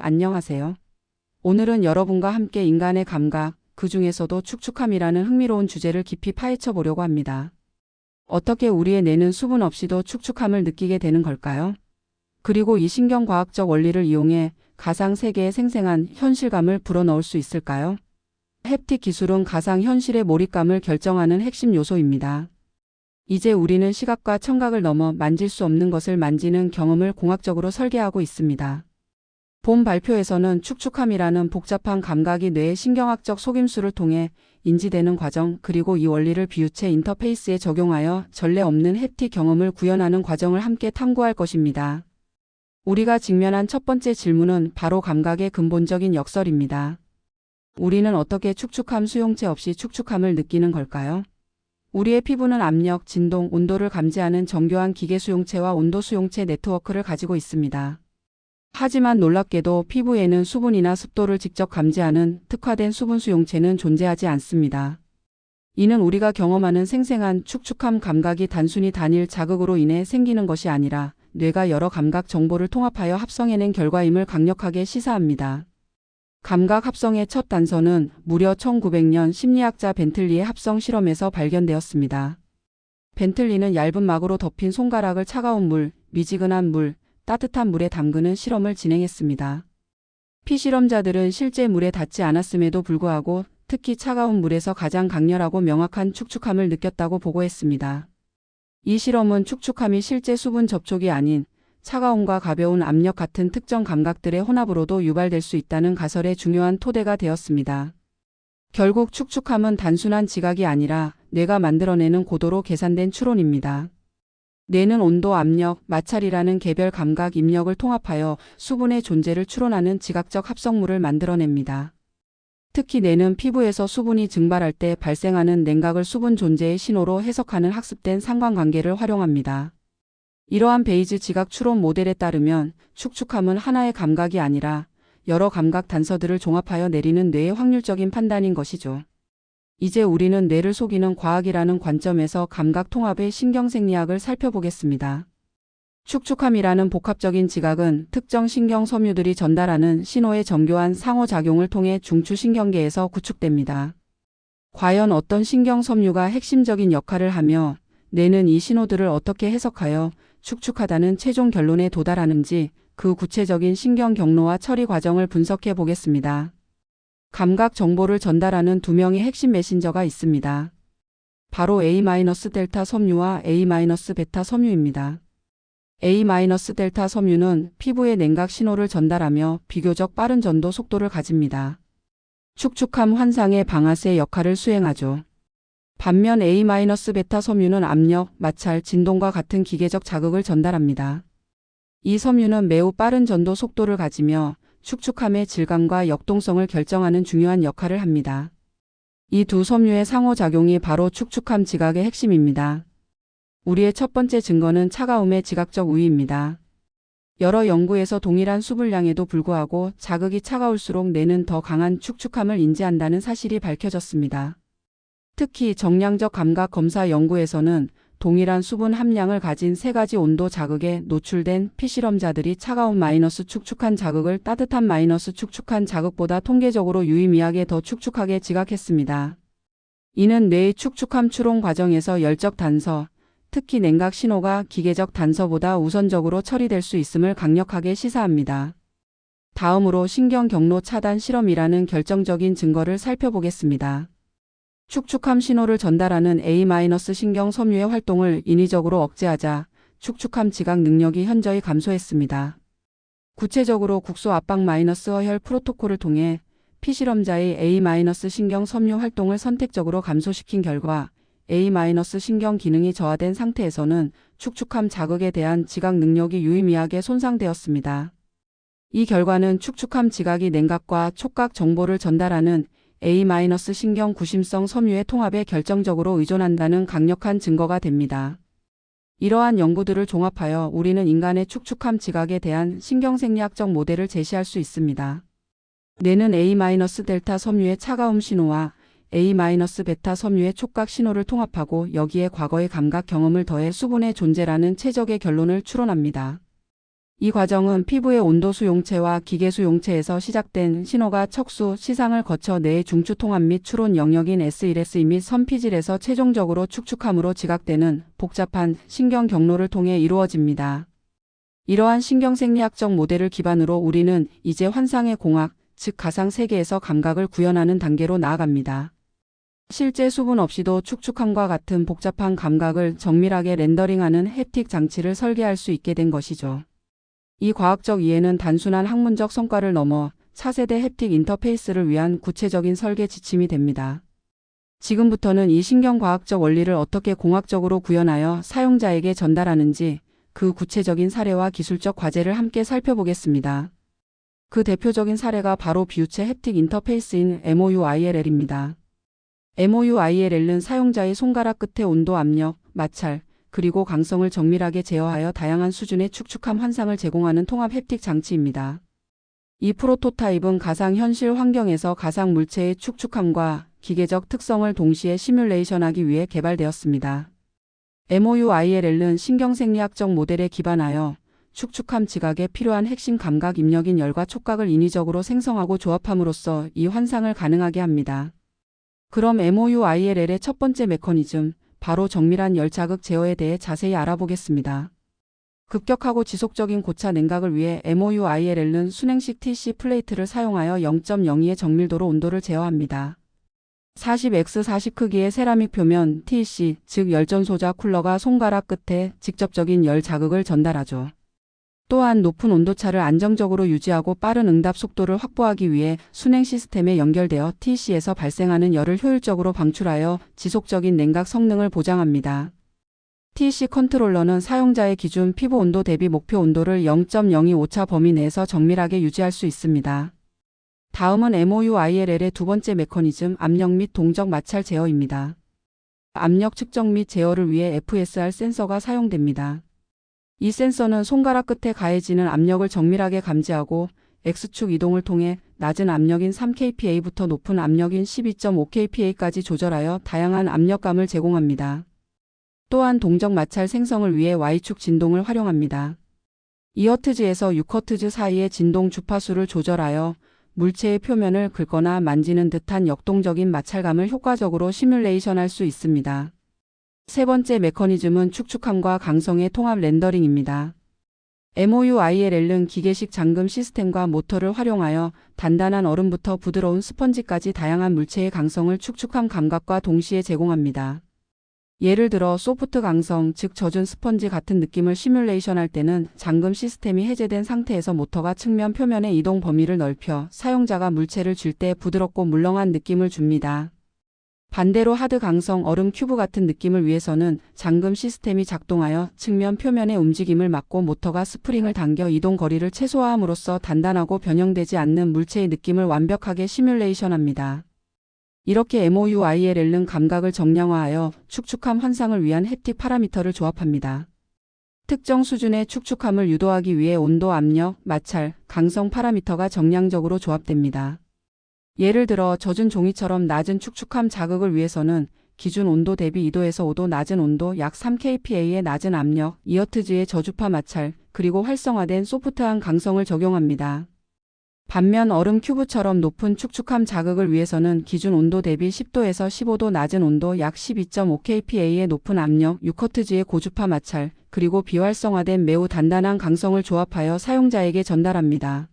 안녕하세요. 오늘은 여러분과 함께 인간의 감각, 그 중에서도 축축함이라는 흥미로운 주제를 깊이 파헤쳐 보려고 합니다. 어떻게 우리의 뇌는 수분 없이도 축축함을 느끼게 되는 걸까요? 그리고 이 신경과학적 원리를 이용해 가상 세계에 생생한 현실감을 불어넣을 수 있을까요? 햅틱 기술은 가상 현실의 몰입감을 결정하는 핵심 요소입니다. 이제 우리는 시각과 청각을 넘어 만질 수 없는 것을 만지는 경험을 공학적으로 설계하고 있습니다. 본 발표에서는 축축함이라는 복잡한 감각이 뇌의 신경학적 속임수를 통해 인지되는 과정, 그리고 이 원리를 비유체 인터페이스에 적용하여 전례 없는 햅틱 경험을 구현하는 과정을 함께 탐구할 것입니다. 우리가 직면한 첫 번째 질문은 바로 감각의 근본적인 역설입니다. 우리는 어떻게 축축함 수용체 없이 축축함을 느끼는 걸까요? 우리의 피부는 압력, 진동, 온도를 감지하는 정교한 기계 수용체와 온도 수용체 네트워크를 가지고 있습니다. 하지만 놀랍게도 피부에는 수분이나 습도를 직접 감지하는 특화된 수분 수용체는 존재하지 않습니다. 이는 우리가 경험하는 생생한 축축함 감각이 단순히 단일 자극으로 인해 생기는 것이 아니라 뇌가 여러 감각 정보를 통합하여 합성해낸 결과임을 강력하게 시사합니다. 감각 합성의 첫 단서는 무려 1900년 심리학자 벤틀리의 합성 실험에서 발견되었습니다. 벤틀리는 얇은 막으로 덮인 손가락을 차가운 물, 미지근한 물, 따뜻한 물에 담그는 실험을 진행했습니다. 피실험자들은 실제 물에 닿지 않았음에도 불구하고 특히 차가운 물에서 가장 강렬하고 명확한 축축함을 느꼈다고 보고했습니다. 이 실험은 축축함이 실제 수분 접촉이 아닌 차가움과 가벼운 압력 같은 특정 감각들의 혼합으로도 유발될 수 있다는 가설의 중요한 토대가 되었습니다. 결국 축축함은 단순한 지각이 아니라 뇌가 만들어내는 고도로 계산된 추론입니다. 뇌는 온도, 압력, 마찰이라는 개별 감각 입력을 통합하여 수분의 존재를 추론하는 지각적 합성물을 만들어냅니다. 특히 뇌는 피부에서 수분이 증발할 때 발생하는 냉각을 수분 존재의 신호로 해석하는 학습된 상관관계를 활용합니다. 이러한 베이즈 지각 추론 모델에 따르면 축축함은 하나의 감각이 아니라 여러 감각 단서들을 종합하여 내리는 뇌의 확률적인 판단인 것이죠. 이제 우리는 뇌를 속이는 과학이라는 관점에서 감각 통합의 신경생리학을 살펴보겠습니다. 축축함이라는 복합적인 지각은 특정 신경 섬유들이 전달하는 신호의 정교한 상호작용을 통해 중추신경계에서 구축됩니다. 과연 어떤 신경 섬유가 핵심적인 역할을 하며 뇌는 이 신호들을 어떻게 해석하여 축축하다는 최종 결론에 도달하는지 그 구체적인 신경 경로와 처리 과정을 분석해 보겠습니다. 감각 정보를 전달하는 두 명의 핵심 메신저가 있습니다. 바로 A-델타 섬유와 A-베타 섬유입니다. A-델타 섬유는 피부에 냉각 신호를 전달하며 비교적 빠른 전도 속도를 가집니다. 축축함 환상의 방아쇠 역할을 수행하죠. 반면 A-베타 섬유는 압력, 마찰, 진동과 같은 기계적 자극을 전달합니다. 이 섬유는 매우 빠른 전도 속도를 가지며 축축함의 질감과 역동성을 결정하는 중요한 역할을 합니다. 이 두 섬유의 상호작용이 바로 축축함 지각의 핵심입니다. 우리의 첫 번째 증거는 차가움의 지각적 우위입니다. 여러 연구에서 동일한 수분량에도 불구하고 자극이 차가울수록 뇌는 더 강한 축축함을 인지한다는 사실이 밝혀졌습니다. 특히 정량적 감각 검사 연구에서는 동일한 수분 함량을 가진 세 가지 온도 자극에 노출된 피실험자들이 차가운 마이너스 축축한 자극을 따뜻한 마이너스 축축한 자극보다 통계적으로 유의미하게 더 축축하게 지각했습니다. 이는 뇌의 축축함 추론 과정에서 열적 단서, 특히 냉각 신호가 기계적 단서보다 우선적으로 처리될 수 있음을 강력하게 시사합니다. 다음으로 신경 경로 차단 실험이라는 결정적인 증거를 살펴보겠습니다. 축축함 신호를 전달하는 A-신경 섬유의 활동을 인위적으로 억제하자 축축함 지각 능력이 현저히 감소했습니다. 구체적으로 국소 압박 허혈 프로토콜을 통해 피실험자의 A-신경 섬유 활동을 선택적으로 감소시킨 결과 A-신경 기능이 저하된 상태에서는 축축함 자극에 대한 지각 능력이 유의미하게 손상되었습니다. 이 결과는 축축함 지각이 냉각과 촉각 정보를 전달하는 A-신경 구심성 섬유의 통합에 결정적으로 의존한다는 강력한 증거가 됩니다. 이러한 연구들을 종합하여 우리는 인간의 축축함 지각에 대한 신경생리학적 모델을 제시할 수 있습니다. 뇌는 A-델타 섬유의 차가움 신호와 A-베타 섬유의 촉각 신호를 통합하고 여기에 과거의 감각 경험을 더해 수분의 존재라는 최적의 결론을 추론합니다. 이 과정은 피부의 온도 수용체와 기계 수용체에서 시작된 신호가 척수, 시상을 거쳐 뇌의 중추통합 및 추론 영역인 S1S2 및 선피질에서 최종적으로 축축함으로 지각되는 복잡한 신경 경로를 통해 이루어집니다. 이러한 신경생리학적 모델을 기반으로 우리는 이제 환상의 공학, 즉 가상 세계에서 감각을 구현하는 단계로 나아갑니다. 실제 수분 없이도 축축함과 같은 복잡한 감각을 정밀하게 렌더링하는 햅틱 장치를 설계할 수 있게 된 것이죠. 이 과학적 이해는 단순한 학문적 성과를 넘어 차세대 햅틱 인터페이스를 위한 구체적인 설계 지침이 됩니다. 지금부터는 이 신경과학적 원리를 어떻게 공학적으로 구현하여 사용자에게 전달하는지 그 구체적인 사례와 기술적 과제를 함께 살펴보겠습니다. 그 대표적인 사례가 바로 비유체 햅틱 인터페이스인 MOU-ILL입니다. MOU-ILL은 사용자의 손가락 끝의 온도, 압력, 마찰, 그리고 강성을 정밀하게 제어하여 다양한 수준의 축축함 환상을 제공하는 통합 햅틱 장치입니다. 이 프로토타입은 가상현실 환경에서 가상 물체의 축축함과 기계적 특성을 동시에 시뮬레이션하기 위해 개발되었습니다. MOU-ILL은 신경생리학적 모델에 기반하여 축축함 지각에 필요한 핵심 감각 입력인 열과 촉각을 인위적으로 생성하고 조합함으로써 이 환상을 가능하게 합니다. 그럼 MOU-ILL의 첫 번째 메커니즘, 바로 정밀한 열 자극 제어에 대해 자세히 알아보겠습니다. 급격하고 지속적인 고차 냉각을 위해 MOU-ILL은 순행식 TC 플레이트를 사용하여 0.02의 정밀도로 온도를 제어합니다. 40x40 크기의 세라믹 표면 TC, 즉 열전소자 쿨러가 손가락 끝에 직접적인 열 자극을 전달하죠. 또한 높은 온도차를 안정적으로 유지하고 빠른 응답 속도를 확보하기 위해 순행 시스템에 연결되어 TC에서 발생하는 열을 효율적으로 방출하여 지속적인 냉각 성능을 보장합니다. TC 컨트롤러는 사용자의 기준 피부 온도 대비 목표 온도를 0.02 오차 범위 내에서 정밀하게 유지할 수 있습니다. 다음은 MOU-ILL의 두 번째 메커니즘, 압력 및 동적 마찰 제어입니다. 압력 측정 및 제어를 위해 FSR 센서가 사용됩니다. 이 센서는 손가락 끝에 가해지는 압력을 정밀하게 감지하고 X축 이동을 통해 낮은 압력인 3kPa부터 높은 압력인 12.5kPa까지 조절하여 다양한 압력감을 제공합니다. 또한 동적 마찰 생성을 위해 Y축 진동을 활용합니다. 2Hz에서 6Hz 사이의 진동 주파수를 조절하여 물체의 표면을 긁거나 만지는 듯한 역동적인 마찰감을 효과적으로 시뮬레이션할 수 있습니다. 세 번째 메커니즘은 축축함과 강성의 통합 렌더링입니다. MOU-ILL은 기계식 잠금 시스템과 모터를 활용하여 단단한 얼음부터 부드러운 스펀지까지 다양한 물체의 강성을 축축함 감각과 동시에 제공합니다. 예를 들어 소프트 강성, 즉 젖은 스펀지 같은 느낌을 시뮬레이션할 때는 잠금 시스템이 해제된 상태에서 모터가 측면 표면의 이동 범위를 넓혀 사용자가 물체를 쥘 때 부드럽고 물렁한 느낌을 줍니다. 반대로 하드 강성 얼음 큐브 같은 느낌을 위해서는 잠금 시스템이 작동하여 측면 표면의 움직임을 막고 모터가 스프링을 당겨 이동 거리를 최소화함으로써 단단하고 변형되지 않는 물체의 느낌을 완벽하게 시뮬레이션합니다. 이렇게 MOU-ILL은 감각을 정량화하여 축축함 환상을 위한 햅틱 파라미터를 조합합니다. 특정 수준의 축축함을 유도하기 위해 온도, 압력, 마찰, 강성 파라미터가 정량적으로 조합됩니다. 예를 들어 젖은 종이처럼 낮은 축축함 자극을 위해서는 기준 온도 대비 2도에서 5도 낮은 온도, 약 3kPa의 낮은 압력, 2Hz의 저주파 마찰, 그리고 활성화된 소프트한 강성을 적용합니다. 반면 얼음 큐브처럼 높은 축축함 자극을 위해서는 기준 온도 대비 10도에서 15도 낮은 온도, 약 12.5kPa의 높은 압력, 6Hz의 고주파 마찰, 그리고 비활성화된 매우 단단한 강성을 조합하여 사용자에게 전달합니다.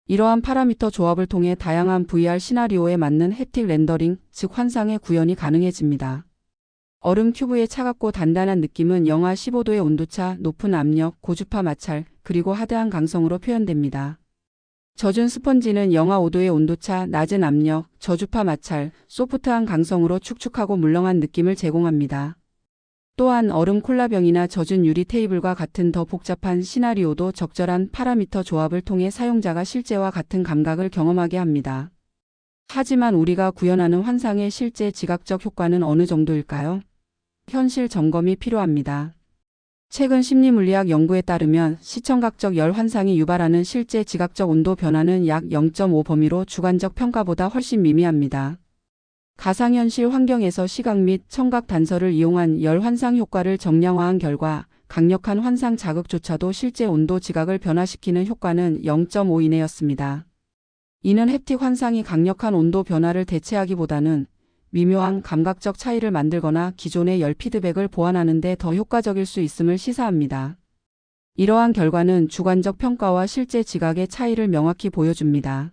이러한 파라미터 조합을 통해 다양한 VR 시나리오에 맞는 햅틱 렌더링, 즉 환상의 구현이 가능해집니다. 얼음 큐브의 차갑고 단단한 느낌은 영하 15도의 온도차, 높은 압력, 고주파 마찰, 그리고 하드한 강성으로 표현됩니다. 젖은 스펀지는 영하 5도의 온도차, 낮은 압력, 저주파 마찰, 소프트한 강성으로 축축하고 물렁한 느낌을 제공합니다. 또한 얼음 콜라병이나 젖은 유리 테이블과 같은 더 복잡한 시나리오도 적절한 파라미터 조합을 통해 사용자가 실제와 같은 감각을 경험하게 합니다. 하지만 우리가 구현하는 환상의 실제 지각적 효과는 어느 정도일까요? 현실 점검이 필요합니다. 최근 심리물리학 연구에 따르면 시청각적 열 환상이 유발하는 실제 지각적 온도 변화는 약 0.5 범위로 주관적 평가보다 훨씬 미미합니다. 가상현실 환경에서 시각 및 청각 단서를 이용한 열 환상 효과를 정량화한 결과 강력한 환상 자극조차도 실제 온도 지각을 변화시키는 효과는 0.5 이내였습니다. 이는 햅틱 환상이 강력한 온도 변화를 대체하기보다는 미묘한 감각적 차이를 만들거나 기존의 열 피드백을 보완하는 데 더 효과적일 수 있음을 시사합니다. 이러한 결과는 주관적 평가와 실제 지각의 차이를 명확히 보여줍니다.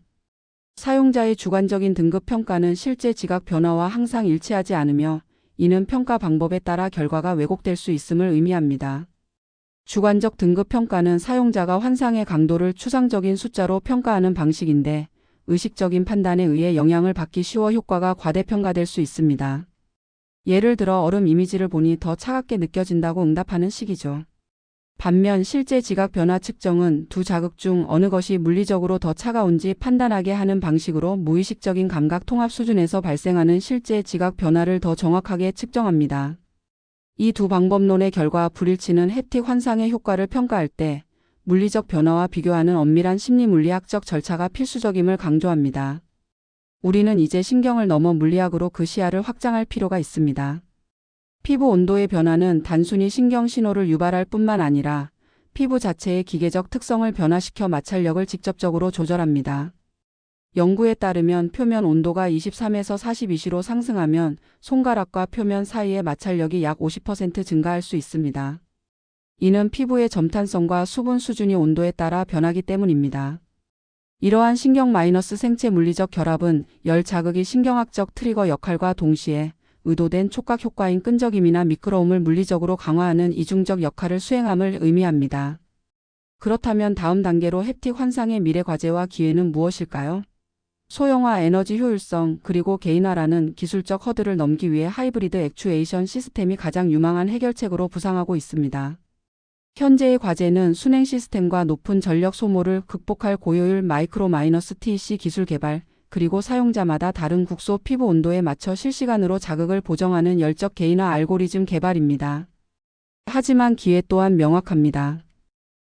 사용자의 주관적인 등급 평가는 실제 지각 변화와 항상 일치하지 않으며 이는 평가 방법에 따라 결과가 왜곡될 수 있음을 의미합니다. 주관적 등급 평가는 사용자가 환상의 강도를 추상적인 숫자로 평가하는 방식인데 의식적인 판단에 의해 영향을 받기 쉬워 효과가 과대평가될 수 있습니다. 예를 들어 얼음 이미지를 보니 더 차갑게 느껴진다고 응답하는 식이죠. 반면 실제 지각 변화 측정은 두 자극 중 어느 것이 물리적으로 더 차가운지 판단하게 하는 방식으로 무의식적인 감각 통합 수준에서 발생하는 실제 지각 변화를 더 정확하게 측정합니다. 이 두 방법론의 결과 불일치는 햅틱 환상의 효과를 평가할 때 물리적 변화와 비교하는 엄밀한 심리물리학적 절차가 필수적임을 강조합니다. 우리는 이제 신경을 넘어 물리학으로 그 시야를 확장할 필요가 있습니다. 피부 온도의 변화는 단순히 신경 신호를 유발할 뿐만 아니라 피부 자체의 기계적 특성을 변화시켜 마찰력을 직접적으로 조절합니다. 연구에 따르면 표면 온도가 23에서 42도로 상승하면 손가락과 표면 사이의 마찰력이 약 50% 증가할 수 있습니다. 이는 피부의 점탄성과 수분 수준이 온도에 따라 변하기 때문입니다. 이러한 신경-생체 물리적 결합은 열 자극이 신경학적 트리거 역할과 동시에 의도된 촉각 효과인 끈적임이나 미끄러움을 물리적으로 강화하는 이중적 역할을 수행함을 의미합니다. 그렇다면 다음 단계로 햅틱 환상의 미래 과제와 기회는 무엇일까요? 소형화, 에너지 효율성, 그리고 개인화라는 기술적 허들을 넘기 위해 하이브리드 액추에이션 시스템이 가장 유망한 해결책으로 부상하고 있습니다. 현재의 과제는 순행 시스템과 높은 전력 소모를 극복할 고효율 마이크로-TEC 기술 개발, 그리고 사용자마다 다른 국소 피부 온도에 맞춰 실시간으로 자극을 보정하는 열적 개인화 알고리즘 개발입니다. 하지만 기회 또한 명확합니다.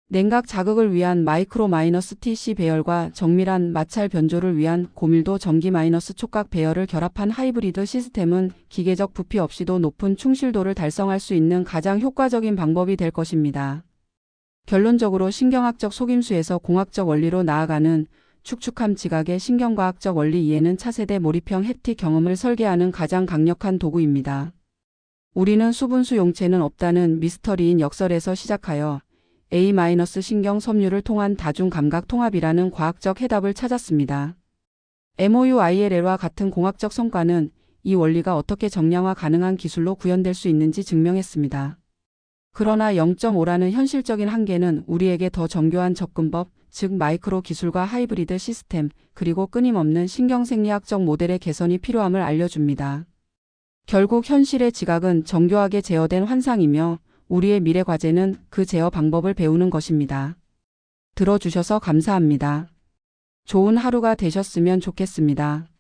냉각 자극을 위한 마이크로-TEC 배열과 정밀한 마찰 변조를 위한 고밀도 전기 촉각 배열을 결합한 하이브리드 시스템은 기계적 부피 없이도 높은 충실도를 달성할 수 있는 가장 효과적인 방법이 될 것입니다. 결론적으로 신경학적 속임수에서 공학적 원리로 나아가는 축축함 지각의 신경과학적 원리 이해는 차세대 몰입형 햅틱 경험을 설계하는 가장 강력한 도구입니다. 우리는 수분수 용체는 없다는 미스터리인 역설에서 시작하여 A- 신경 섬유를 통한 다중 감각 통합이라는 과학적 해답을 찾았습니다. MOUILL과 같은 공학적 성과는 이 원리가 어떻게 정량화 가능한 기술로 구현될 수 있는지 증명했습니다. 그러나 0.5라는 현실적인 한계는 우리에게 더 정교한 접근법, 즉 마이크로 기술과 하이브리드 시스템, 그리고 끊임없는 신경생리학적 모델의 개선이 필요함을 알려줍니다. 결국 현실의 지각은 정교하게 제어된 환상이며 우리의 미래 과제는 그 제어 방법을 배우는 것입니다. 들어주셔서 감사합니다. 좋은 하루가 되셨으면 좋겠습니다.